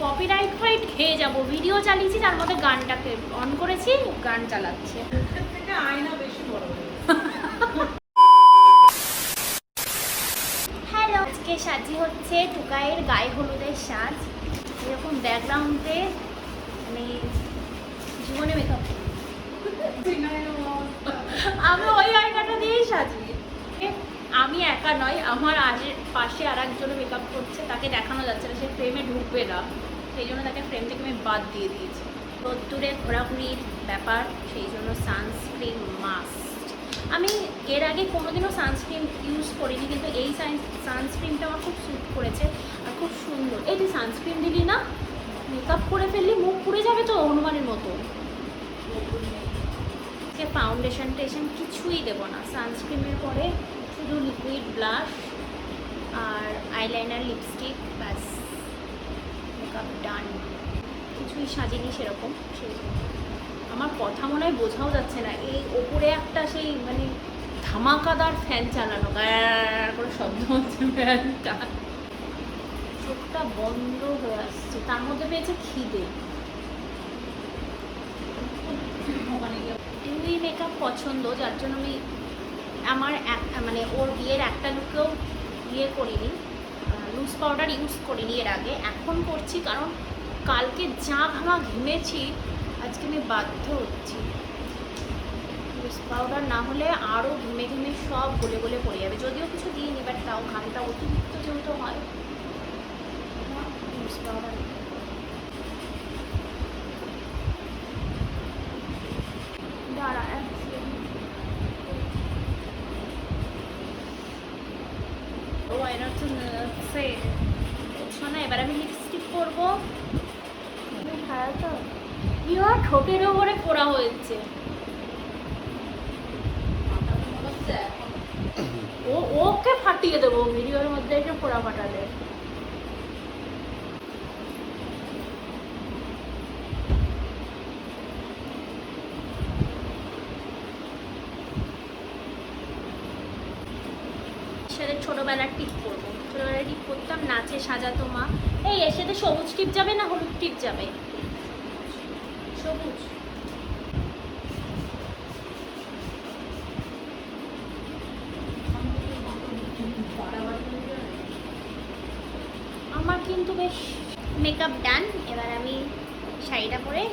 Copyright fight খেয়ে যাব। Video চালিয়েছি, তার মধ্যে গানটাকে অন করেছি, গান চালাচ্ছে। আয়না বেশি বড়। হ্যালো, আজকে সাজি হচ্ছে টুকাইয়ের গায়ে হলুদের সাজ। এরকম ব্যাকগ্রাউন্ডে মানে জীবনে মেকআপ, আমি ওই আয়নাটা দিয়েই সাজি। আমি একা নয়, আমার আজের পাশে আর একজনে মেকআপ করছে, তাকে দেখানো যাচ্ছে না, সে ফ্রেমে ঢুকবে না, সেই জন্য তাকে ফ্রেম থেকে আমি বাদ দিয়ে দিয়েছি। রোদ্দুরে ঘোরাঘুরির ব্যাপার, সেই জন্য সানস্ক্রিন মাস্ট। আমি এর আগে কোনোদিনও সানস্ক্রিন ইউজ করিনি, কিন্তু এই সানস্ক্রিনটা আমার খুব স্যুট করেছে আর খুব সুন্দর। এই যে সানস্ক্রিন দিলি না, মেকআপ করে ফেললি মুখ পুড়ে যাবে তো হনুমানের মতো। ফাউন্ডেশন টেশন কিছুই দেবো না, সানস্ক্রিনের পরে শুধু লিকুইড ব্লাশ আর আইলাইনার, লিপস্টিক, ব্যাস, মেকআপ ডান। কিছুই সাজিনি সেরকম। সেই আমার কথা মনে হয় বোঝাও যাচ্ছে না, এই ওপরে একটা সেই মানে ধামাকাদার ফ্যান চালানো, গায়ে করে শব্দ হচ্ছে ফ্যানটা। চোখটা বন্ধ হয়ে আসছে, তার মধ্যে পেয়েছে খিদে। ডিউই মেকআপ পছন্দ, যার জন্য আমি আমার মানে ওর বিয়ের একটা লুকেও ইয়ে করিনি, লুজ পাউডার ইউজ করিনি এর আগে। এখন করছি কারণ কালকে যা ঘেমেছি, আজকে আমি বাধ্য হচ্ছি। লুজ পাউডার না হলে আরও ঘেমে ঘেমে সব গলে গলে পড়ে যাবে। যদিও কিছু দিইনি, বাট তাও ঘামটা অতিরিক্ত যেহেতু হয়, লুজ পাউডার। দাঁড়া, ও এটা তো না। এবার আমি লিপস্টিক করবো। ঠোঁটের ওপরে পোড়া হয়েছে। ওকে ফাটিয়ে দেবো ভিডিওর মধ্যে এসে পোড়া ফাটালে। সাথে ছোটবেলার টিপ করবো, ছোটবেলার টিপ করতাম, নাচে সাজাতো মা। এই এর সাথে সবুজ টিপ যাবে না হলুদ টিপ যাবে? সবুজ। আমার কিন্তু বেশ মেকআপ ডান। এবার আমি শাড়িটা পরে